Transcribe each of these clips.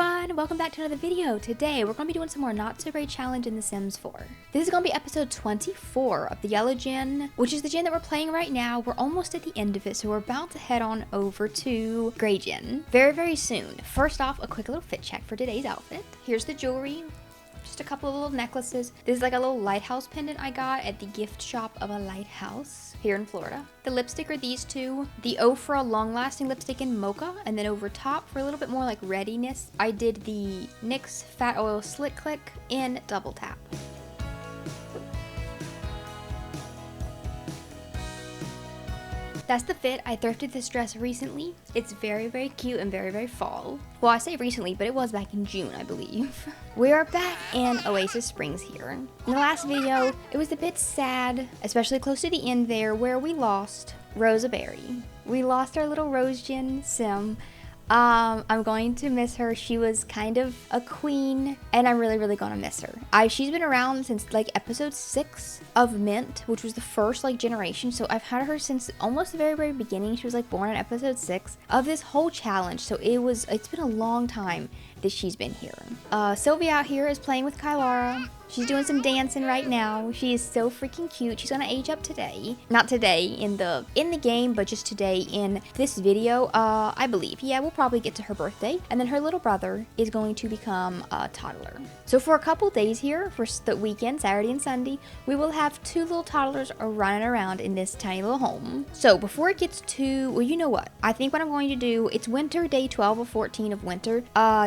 everyone, welcome back to another video. Today we're going to be doing some more not so great challenge in The Sims 4. This is going to be episode 24 of the yellow gen, which is the gen that we're playing right now. We're almost at the end of it, so we're about to head on over to gray gen very soon. First off, a quick little fit check for today's outfit. Here's the jewelry. Just a couple of little necklaces. This is like a little lighthouse pendant I got at the gift shop of a lighthouse here in Florida. The lipstick are these two. The Ofra long-lasting lipstick in mocha, and then over top for a little bit more like readiness, I did the NYX Fat Oil Slick Click in double tap. That's the fit. I thrifted this dress recently. It's very cute and very fall. Well, I say recently, but it was back in June, I believe. We are back in Oasis Springs here. In the last video, it was a bit sad, especially close to the end there, where we lost Rosa Berry. We lost our little Rose Gen Sim. I'm going to miss her. She was kind of a queen, and I'm really gonna miss her. She's been around since like episode 6 of Mint, which was the first like generation, so I've had her since almost the very beginning. She was like born in episode 6 of this whole challenge, so it's been a long time that she's been here. Sylvia out here is playing with Kylara. She's doing some dancing right now. She is so freaking cute. She's gonna age up today. Not today in the game, but just today in this video, I believe. Yeah, we'll probably get to her birthday. And then her little brother is going to become a toddler. So for a couple days here, for the weekend, Saturday and Sunday, we will have 2 little toddlers running around in this tiny little home. So before it gets too, well, you know what? I think what I'm going to do, it's winter, day 12 of 14 of winter.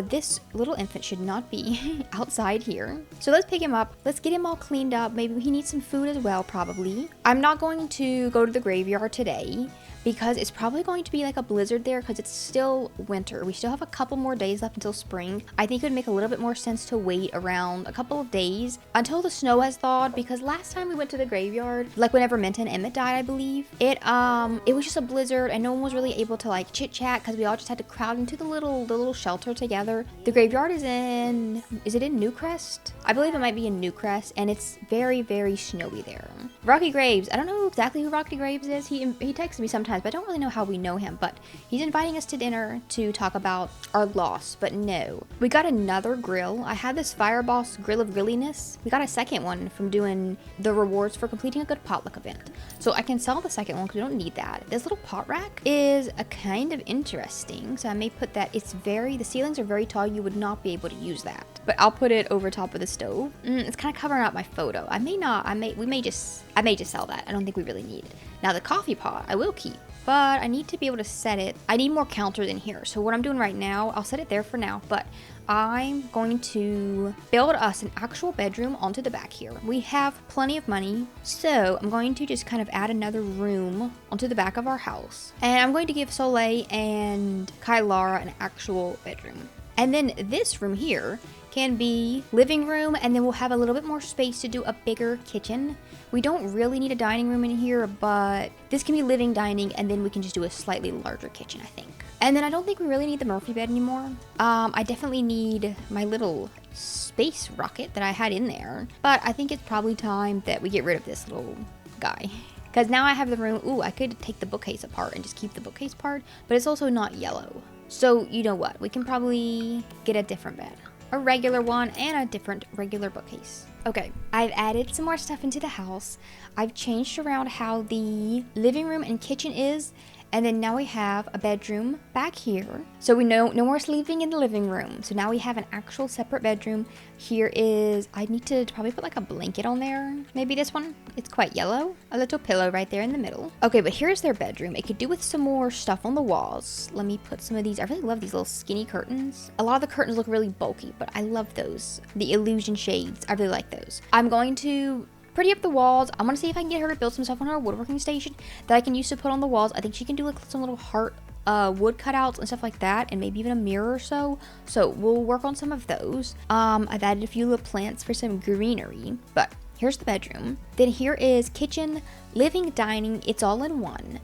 This little infant should not be outside here. So let's pick him up. Let's get him all cleaned up. Maybe he needs some food as well, probably. I'm not going to go to the graveyard today because it's probably going to be like a blizzard there because it's still winter. We still have a couple more days left until spring. I think it would make a little bit more sense to wait around a couple of days until the snow has thawed, because last time we went to the graveyard, like whenever Minta and Emmett died, I believe, it was just a blizzard and no one was really able to like chit chat because we all just had to crowd into the little shelter together. The graveyard is it in Newcrest? I believe it might be in Newcrest, and it's very snowy there. Rocky Graves, I don't know exactly who Rocky Graves is. He texts me sometimes, but I don't really know how we know him, but he's inviting us to dinner to talk about our loss. But no, we got another grill. I had this Fire Boss Grill of Grilliness. We got a second one from doing the rewards for completing a good potluck event, so I can sell the second one because we don't need that. This little pot rack is a kind of interesting, so I may put that. The ceilings are very tall. You would not be able to use that, but I'll put it over top of the stove. It's kind of covering up my photo. I may just sell that. I don't think we really need it. Now the coffee pot I will keep, but I need to be able to set it. I need more counters in here. So what I'm doing right now, I'll set it there for now, but I'm going to build us an actual bedroom onto the back here. We have plenty of money, so I'm going to just kind of add another room onto the back of our house. And I'm going to give Soleil and Kylara an actual bedroom. And then this room here can be living room, and then we'll have a little bit more space to do a bigger kitchen. We don't really need a dining room in here, but this can be living, dining, and then we can just do a slightly larger kitchen, I think. And then I don't think we really need the Murphy bed anymore. I definitely need my little space rocket that I had in there, but I think it's probably time that we get rid of this little guy. Because now I have the room. Ooh, I could take the bookcase apart and just keep the bookcase part, but it's also not yellow. So you know what? We can probably get a different bed. A regular one and a different regular bookcase. Okay, I've added some more stuff into the house. I've changed around how the living room and kitchen is, and then now we have a bedroom back here. So we know no more sleeping in the living room. So now we have an actual separate bedroom. Here is, I need to probably put like a blanket on there. Maybe this one, it's quite yellow. A little pillow right there in the middle. Okay, but here's their bedroom. It could do with some more stuff on the walls. Let me put some of these. I really love these little skinny curtains. A lot of the curtains look really bulky, but I love those. The illusion shades, I really like those. I'm going to pretty up the walls. I'm gonna see if I can get her to build some stuff on her woodworking station that I can use to put on the walls. I think she can do like some little heart wood cutouts and stuff like that, and maybe even a mirror or so. So we'll work on some of those. I've added a few little plants for some greenery, but here's the bedroom. Then here is kitchen, living, dining. It's all in one.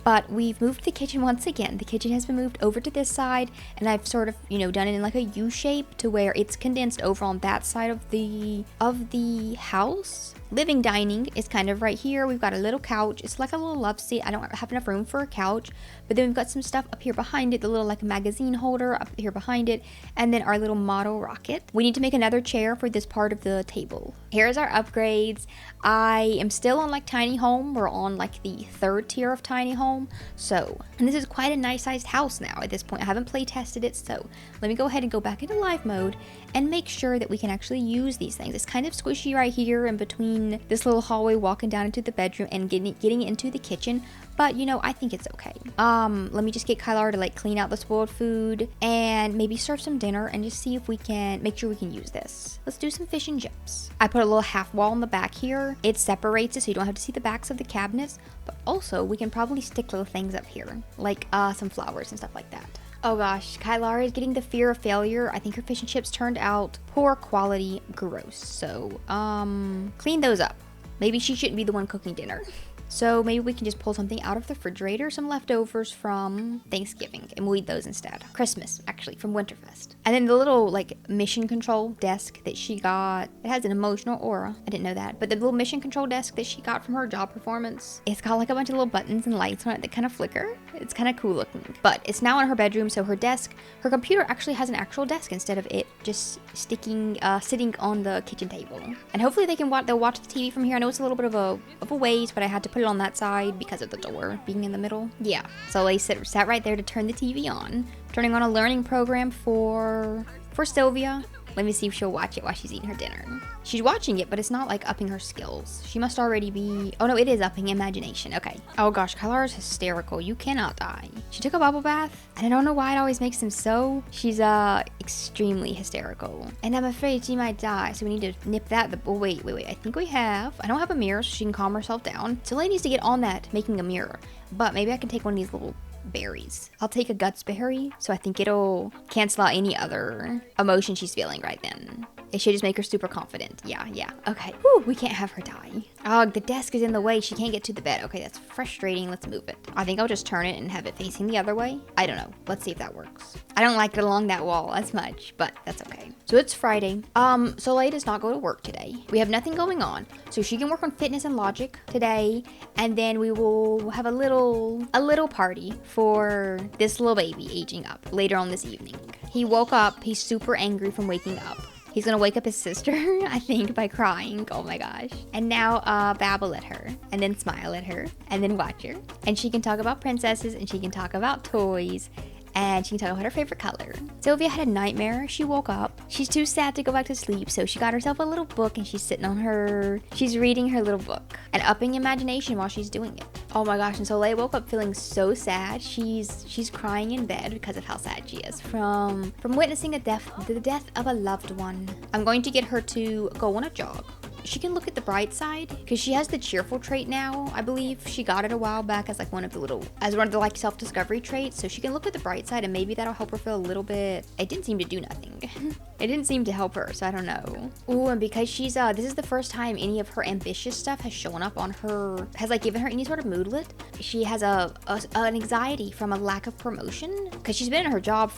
But we've moved the kitchen once again. The kitchen has been moved over to this side, and I've sort of, done it in like a U shape to where it's condensed over on that side of the house. living dining is kind of right here. We've got a little couch. It's like a little love seat. I don't have enough room for a couch, but then we've got some stuff up here behind it, the little like magazine holder up here behind it, and then our little model rocket. We need to make another chair for this part of the table. Here's our upgrades. I am still on like tiny home. We're on like the 3rd tier of tiny home. So, and this is quite a nice sized house now at this point. I haven't play tested it, so let me go ahead and go back into live mode and make sure that we can actually use these things. It's kind of squishy right here in between this little hallway walking down into the bedroom and getting into the kitchen, but you know, I think it's okay. Let me just get Kylar to like clean out the spoiled food and maybe serve some dinner and just see if we can make sure we can use this. Let's do some fish and chips. I put a little half wall in the back here. It separates it so you don't have to see the backs of the cabinets, but also we can probably stick little things up here, like some flowers and stuff like that. Oh gosh, Kylar is getting the fear of failure. I think her fish and chips turned out poor quality, gross. So, clean those up. Maybe she shouldn't be the one cooking dinner. So maybe we can just pull something out of the refrigerator, some leftovers from Thanksgiving, and we'll eat those instead. Christmas, actually, from Winterfest. And then the little, like, mission control desk that she got, it has an emotional aura. I didn't know that. But the little mission control desk that she got from her job performance, it's got, like, a bunch of little buttons and lights on it that kind of flicker. It's kind of cool looking. But it's now in her bedroom, so her desk, her computer actually has an actual desk instead of it just sitting on the kitchen table. And hopefully they'll watch the TV from here. I know it's a little bit of a ways, but I had to put it on that side because of the door being in the middle. Yeah, so they sat right there to turn the TV on, turning on a learning program for Sylvia. Let me see if she'll watch it while she's eating her dinner. She's watching it, but it's not like upping her skills. She must already be, oh no, it is upping imagination. Okay. Oh gosh, Kylar is hysterical. You cannot die. She took a bubble bath, and I don't know why it always makes him so. She's extremely hysterical, and I'm afraid she might die, so we need to nip that. Oh wait, I think we have. I don't have a mirror, so she can calm herself down. So Lady needs to get on that, making a mirror, but maybe I can take one of these little berries. I'll take a guts berry, so I think it'll cancel out any other emotion she's feeling right then. It should just make her super confident. Yeah. Okay. Whew, we can't have her die. Oh, the desk is in the way. She can't get to the bed. Okay, that's frustrating. Let's move it. I think I'll just turn it and have it facing the other way. I don't know. Let's see if that works. I don't like it along that wall as much, but that's okay. So it's Friday. Soleil does not go to work today. We have nothing going on, so she can work on fitness and logic today, and then we will have a little party for this little baby aging up later on this evening. He woke up. He's super angry from waking up. He's gonna wake up his sister, I think, by crying. Oh my gosh. And now babble at her, and then smile at her, and then watch her. And she can talk about princesses, and she can talk about toys, and she can talk about her favorite color. Sylvia had a nightmare. She woke up. She's too sad to go back to sleep, so she got herself a little book, and she's she's reading her little book and upping imagination while she's doing it. Oh my gosh, and Soleil woke up feeling so sad. She's crying in bed because of how sad she is from witnessing the death of a loved one. I'm going to get her to go on a jog. She can look at the bright side because she has the cheerful trait now. I believe she got it a while back as like one of the like self-discovery traits. So she can look at the bright side and maybe that'll help her feel a little bit. It didn't seem to do nothing. It didn't seem to help her, so I don't know. Ooh, and because she's this is the first time any of her ambitious stuff has shown up on her, has like given her any sort of moodlet. She has an anxiety from a lack of promotion because she's been in her job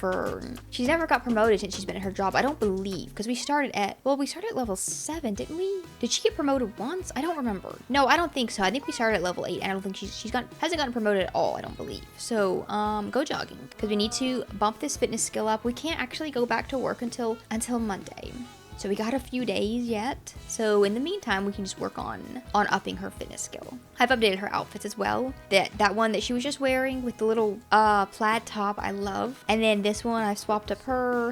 she's never got promoted since she's been in her job. I don't believe, because we started at level 7, didn't we? Did she get promoted once? I don't remember. No, I don't think so. I think we started at level 8. I don't think hasn't gotten promoted at all, I don't believe. So, go jogging because we need to bump this fitness skill up. We can't actually go back to work until Monday. So we got a few days yet. So in the meantime, we can just work on upping her fitness skill. I've updated her outfits as well. That one that she was just wearing with the little plaid top, I love. And then this one, I've swapped up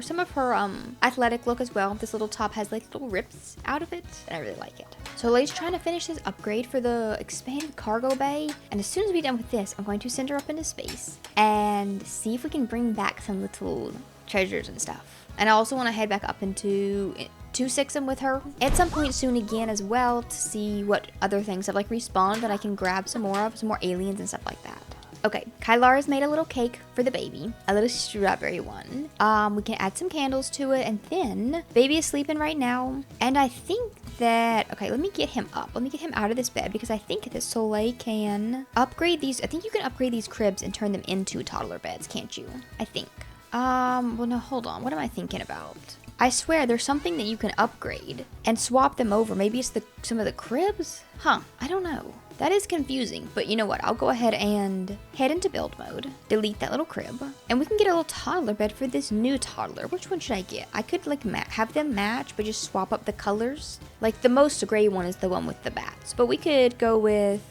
some of her athletic look as well. This little top has like little rips out of it, and I really like it. So Lay's trying to finish this upgrade for the expanded cargo bay. And as soon as we're done with this, I'm going to send her up into space and see if we can bring back some little treasures and stuff. And I also want to head back up into 2-6 with her at some point soon again as well to see what other things have like respawned that I can grab some more aliens and stuff like that. Okay, Kylar has made a little cake for the baby, a little strawberry one. We can add some candles to it, and then baby is sleeping right now. And I think that, okay, let me get him up. Let me get him out of this bed because I think that Soleil can upgrade these. I think you can upgrade these cribs and turn them into toddler beds, can't you? I think. Well, no, hold on. What am I thinking about? I swear there's something that you can upgrade and swap them over. Maybe it's some of the cribs? Huh, I don't know. That is confusing, but you know what? I'll go ahead and head into build mode, delete that little crib, and we can get a little toddler bed for this new toddler. Which one should I get? I could like have them match, but just swap up the colors. Like the most gray one is the one with the bats, but we could go with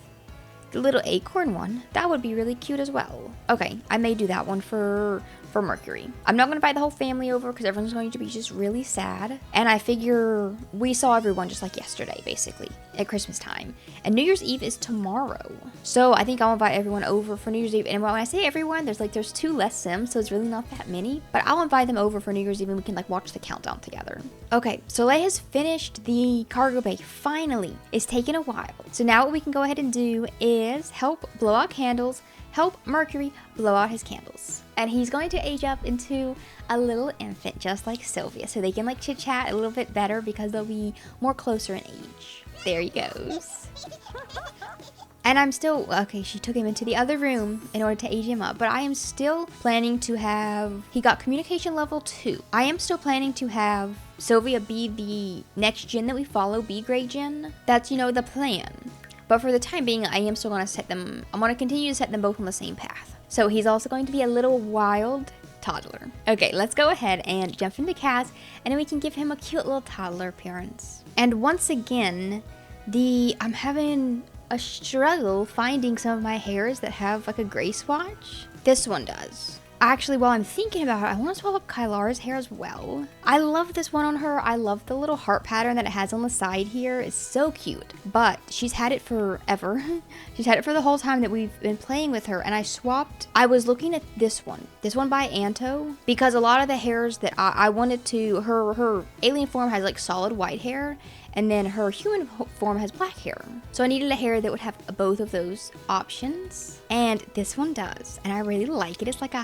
the little acorn one. That would be really cute as well. Okay, I may do that one for Mercury. I'm not going to invite the whole family over because everyone's going to be just really sad. And I figure we saw everyone just like yesterday, basically, at Christmas time. And New Year's Eve is tomorrow. So I think I'll invite everyone over for New Year's Eve. And when I say everyone, there's 2 less Sims, so it's really not that many. But I'll invite them over for New Year's Eve and we can like watch the countdown together. Okay, Soleil has finished the cargo bay, finally. It's taken a while. So now what we can go ahead and do is help blow out candles, help Mercury blow out his candles. And he's going to age up into a little infant, just like Sylvia, so they can like chit chat a little bit better because they'll be more closer in age. There he goes. And I'm still, okay, she took him into the other room in order to age him up, but I am still planning to have, he got communication level 2. I am still planning to have Sylvia be the next gen that we follow, be Grey Gen. That's, you know, the plan. But for the time being, I am still going to I'm going to continue to set them both on the same path. So he's also going to be a little wild toddler. Okay, let's go ahead and jump into Kaz, and then we can give him a cute little toddler appearance. And once again, I'm having a struggle finding some of my hairs that have like a gray swatch. This one does. Actually, while I'm thinking about it, I want to swap up Kylara's hair as well. I love this one on her. I love the little heart pattern that it has on the side here. It's so cute. But she's had it forever. She's had it for the whole time that we've been playing with her. And I was looking at this one by Anto, because a lot of the hairs that I wanted to, her alien form has like solid white hair, and then her human form has black hair. So I needed a hair that would have both of those options. And this one does. And I really like it. It's like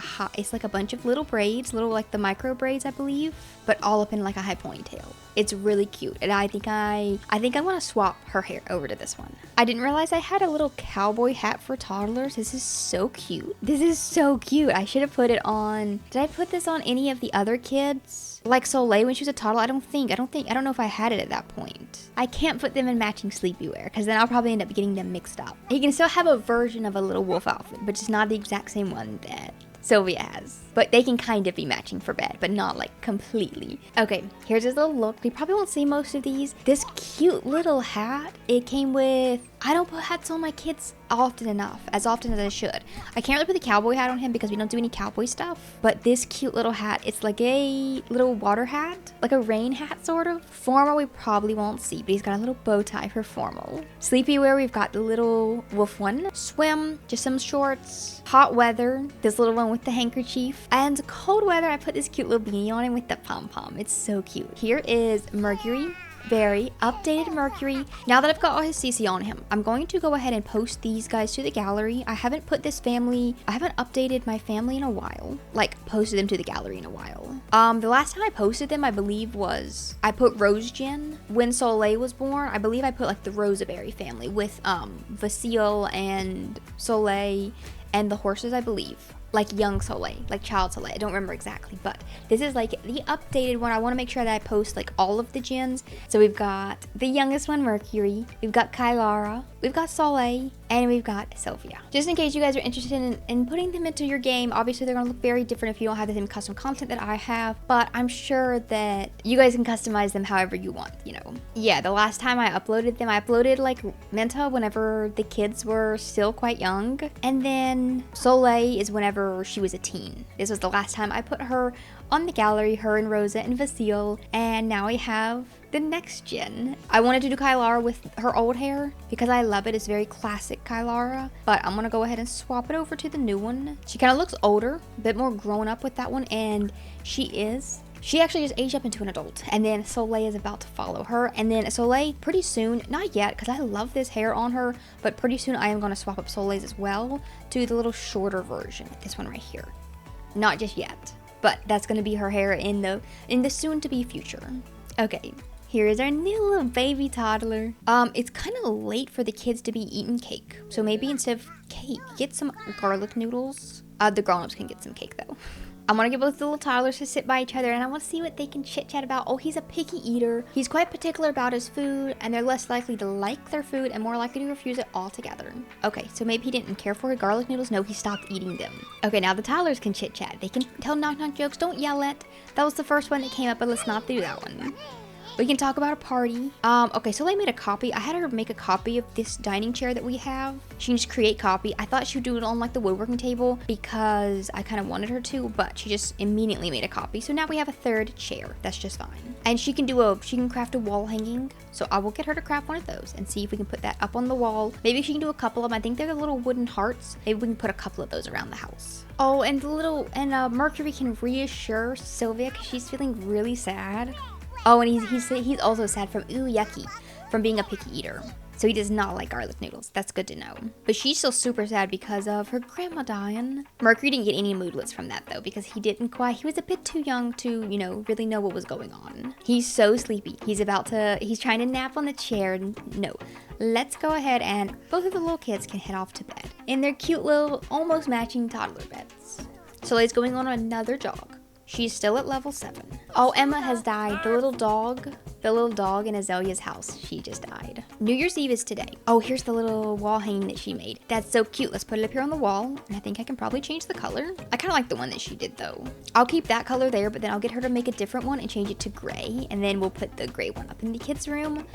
a bunch of little braids, like the micro braids, I believe, but all up in like a high ponytail. It's really cute. And I think I want to swap her hair over to this one. I didn't realize I had a little cowboy hat for toddlers. This is so cute. This is so cute. I should have put it on. Did I put this on any of the other kids? Like Soleil when she was a toddler? I don't know if I had it at that point. I can't put them in matching sleepy wear because then I'll probably end up getting them mixed up. You can still have a version of a little wolf outfit, but it's not the exact same one that Sylvia has. But they can kind of be matching for bed, but not like completely. Okay, here's his little look. We probably won't see most of these. This cute little hat, it came with, I don't put hats on my kids as often as I should. I can't really put the cowboy hat on him because we don't do any cowboy stuff. But this cute little hat, it's like a little water hat, like a rain hat sort of. Formal we probably won't see, but he's got a little bow tie for formal. Sleepy wear, we've got the little wolf one. Swim, just some shorts. Hot weather, this little one with the handkerchief. And cold weather, I put this cute little beanie on him with the pom-pom. It's so cute. Here is Mercury. Very updated Mercury. Now that I've got all his CC on him, I'm going to go ahead and post these guys to the gallery. I haven't updated my family in a while, like posted them to the gallery in a while. The last time I posted them, I believe I put Rose Gen when Soleil was born. I believe I put like the Rosaberry family with Vasile and Soleil and the horses, I believe. Like young Soleil, like child Soleil. I don't remember exactly, but this is like the updated one. I want to make sure that I post like all of the gens. So we've got the youngest one, Mercury. We've got Kylara. We've got Soleil. And we've got Sylvia. Just in case you guys are interested in putting them into your game, obviously they're going to look very different if you don't have the same custom content that I have, but I'm sure that you guys can customize them however you want, you know. Yeah, the last time I uploaded them, I uploaded like Menta whenever the kids were still quite young, and then Soleil is whenever she was a teen. This was the last time I put her on the gallery, her and Rosa and Vasile, and now we have the next gen. I wanted to do Kylara with her old hair because I love it. It's very classic Kylara, but I'm gonna go ahead and swap it over to the new one. She kind of looks older, a bit more grown up with that one, and she actually just aged up into an adult. And then Soleil is about to follow her, and then Soleil pretty soon, not yet because I love this hair on her, but pretty soon I am going to swap up Soleil's as well to the little shorter version, this one right here. Not just yet, but that's going to be her hair in the soon to be future. Okay, here is our new little baby toddler. It's kind of late for the kids to be eating cake, so maybe instead of cake, get some garlic noodles. The grown-ups can get some cake though. I want to get both the little toddlers to sit by each other, and I want to see what they can chit chat about. Oh, he's a picky eater. He's quite particular about his food, and they're less likely to like their food and more likely to refuse it altogether. Okay, so maybe he didn't care for her garlic noodles. No, he stopped eating them. Okay, now the toddlers can chit chat. They can tell knock-knock jokes. Don't yell it. That was the first one that came up, but let's not do that one. We can talk about a party. Okay, so I made a copy. I had her make a copy of this dining chair that we have. She can just create copy. I thought she would do it on like the woodworking table because I kind of wanted her to, but she just immediately made a copy. So now we have a third chair. That's just fine. And she can craft a wall hanging. So I will get her to craft one of those and see if we can put that up on the wall. Maybe she can do a couple of them. I think they're the little wooden hearts. Maybe we can put a couple of those around the house. Oh, and Mercury can reassure Sylvia because she's feeling really sad. Oh, and he's also sad from from being a picky eater. So he does not like garlic noodles. That's good to know. But she's still super sad because of her grandma dying. Mercury didn't get any moodlets from that though, because he was a bit too young to, really know what was going on. He's so sleepy. He's trying to nap on the chair. No, let's go ahead and both of the little kids can head off to bed in their cute little, almost matching toddler beds. Soleil's going on another jog. She's still at level 7. Oh, Emma has died. The little dog in Azalea's house, she just died. New Year's Eve is today. Oh, here's the little wall hanging that she made. That's so cute. Let's put it up here on the wall. And I think I can probably change the color. I kind of like the one that she did though. I'll keep that color there, but then I'll get her to make a different one and change it to gray. And then we'll put the gray one up in the kids' room.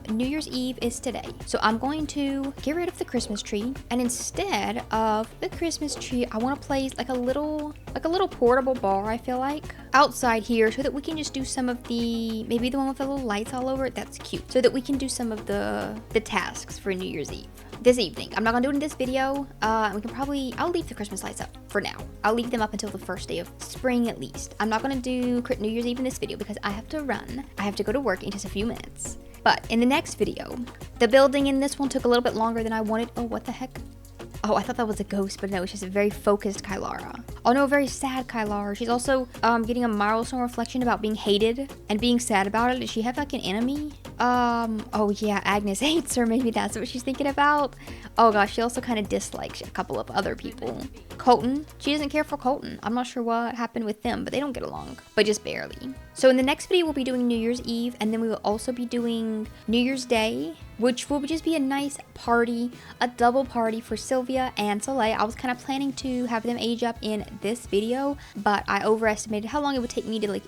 New Year's Eve is today. So I'm going to get rid of the Christmas tree. And instead of the Christmas tree, I want to place like a little portable bar, I feel like, outside here so that we can just do some of maybe the one with the little lights all over it. That's cute. So that we can do some of the tasks for New Year's Eve this evening. I'm not gonna do it in this video. I'll leave the Christmas lights up for now. I'll leave them up until the first day of spring at least. I'm not gonna do New Year's Eve in this video because I have to run. I have to go to work in just a few minutes. But in the next video, the building in this one took a little bit longer than I wanted. Oh, what the heck? Oh, I thought that was a ghost, but no, it's just a very focused Kylara. Oh no, very sad Kylara. She's also getting a milestone reflection about being hated and being sad about it. Does she have like an enemy? Oh yeah, Agnes hates her. Maybe that's what she's thinking about. Oh gosh, she also kind of dislikes a couple of other people. Colton, she doesn't care for Colton. I'm not sure what happened with them, but they don't get along, but just barely. So in the next video, we'll be doing New Year's Eve, and then we will also be doing New Year's Day, which will just be a nice party, a double party for Sylvia and Soleil. I was kind of planning to have them age up in this video, but I overestimated how long it would take me to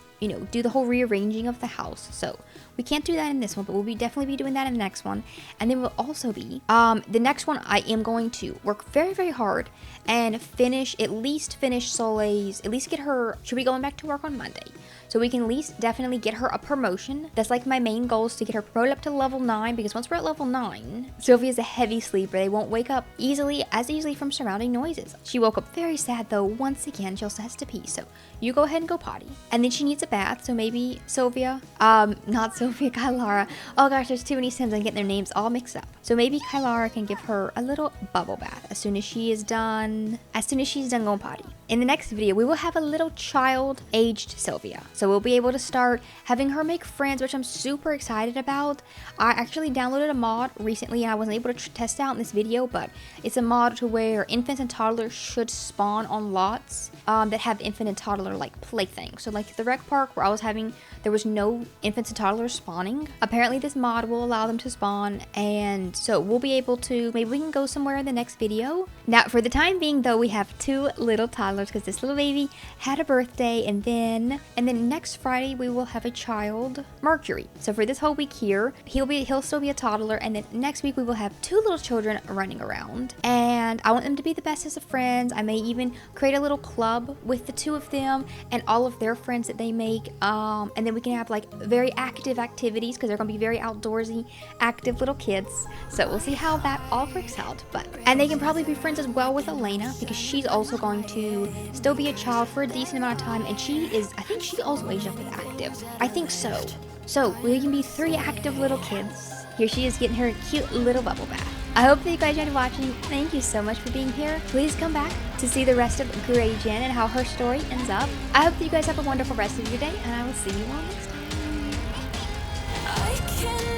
do the whole rearranging of the house. So we can't do that in this one, but we'll definitely be doing that in the next one. And then we'll also be, the next one I am going to work very, very hard and at least finish Soleil's, at least get her, she'll be going back to work on Monday. So we can at least definitely get her a promotion. That's like my main goal, is to get her promoted up to level 9, because once we're at level 9, Sylvia's a heavy sleeper. They won't wake up as easily from surrounding noises. She woke up very sad though. Once again, she also has to pee. So you go ahead and go potty. And then she needs a bath. So maybe Sylvia, not Sylvia, Kylara. Oh gosh, there's too many Sims. I'm getting their names all mixed up. So maybe Kylara can give her a little bubble bath as soon as she's done going potty. In the next video, we will have a little child-aged Sylvia. So we'll be able to start having her make friends, which I'm super excited about. I actually downloaded a mod recently, and I wasn't able to test out in this video, but it's a mod to where infants and toddlers should spawn on lots that have infant and toddler like playthings. So like the rec park where I was having, there was no infants and toddlers spawning. Apparently this mod will allow them to spawn, and so we'll be able to, maybe we can go somewhere in the next video. Now for the time being though, we have 2 little toddlers because this little baby had a birthday, and then next Friday we will have a child, Mercury. So for this whole week here, he'll still be a toddler, and then next week we will have 2 little children running around, and I want them to be the bestest of friends. I may even create a little club with the 2 of them and all of their friends that they make, and then we can have like very active activities because they're gonna be very outdoorsy, active little kids. So we'll see how that all works out. And they can probably be friends as well with Elena, because she's also going to still be a child for a decent amount of time, and I think she also aged up with active. I think so. So we can be 3 active little kids. Here she is getting her cute little bubble bath. I hope that you guys enjoyed watching. Thank you so much for being here. Please come back to see the rest of Grey Jen and how her story ends up. I hope that you guys have a wonderful rest of your day, and I will see you all next time.